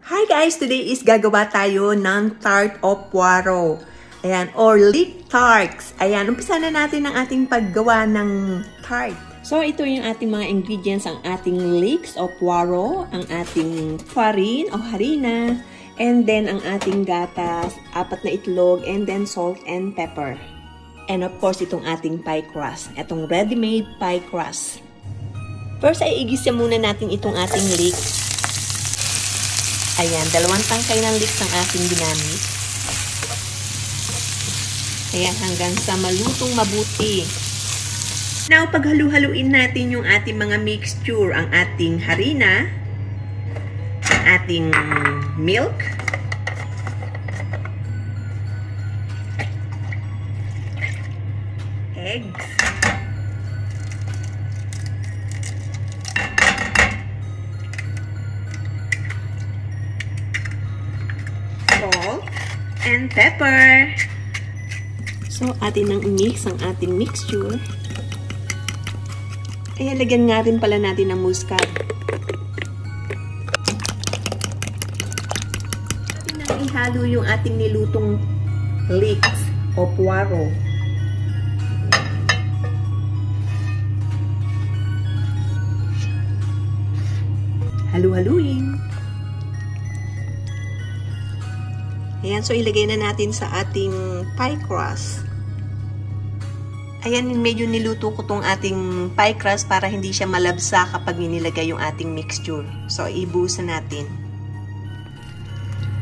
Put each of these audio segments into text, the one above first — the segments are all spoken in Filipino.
Hi guys! Today is gagawa tayo ng tart o poiro. Ayan, or leek tarts. Ayan, umpisa na natin ang ating paggawa ng tart. So, ito yung ating mga ingredients, ang ating leeks o poiro, ang ating farin o harina, and then ang ating gatas, 4 na itlog, and then salt and pepper. And of course, itong ating pie crust. Itong ready-made pie crust. First ay igisa muna natin itong ating leeks. Ayan, 2 tangkay ng leeks ang ating ginamit. Ayan, hanggang sa malutong mabuti. Now, paghalu-haluin natin yung ating mga mixture, ang ating harina, ang ating milk, eggs, salt, and pepper. So, atin nang i-mix ang ating mixture. Ayan, lagyan nga rin pala natin ng muscad. Atin nang ihalo yung ating nilutong leeks o poiro. Halu-haluin. Ayan, so ilagay na natin sa ating pie crust. Ayan, medyo niluto ko tong ating pie crust para hindi siya malabsa kapag nilagay yung ating mixture. So, ibuhusan natin.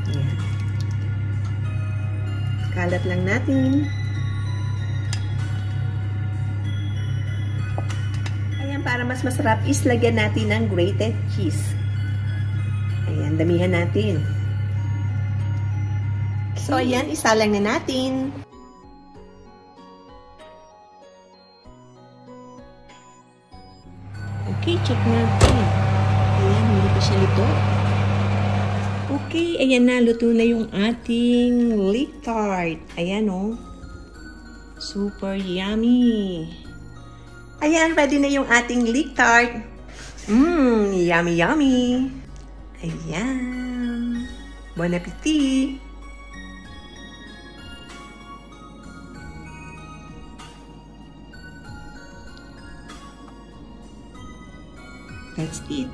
Ayan. Kalat lang natin. Ayan, para mas masarap is lagyan natin ng grated cheese. Ayan, damihan natin. So, ayan, isalang na natin. Okay, check natin. Ayan, hindi pa siya luto. Okay, ayan na, luto na yung ating leek tart. Ayan, oh. Super yummy. Ayan, ready na yung ating leek tart. Yummy, yummy. Ayan. Bon appetit. That's it.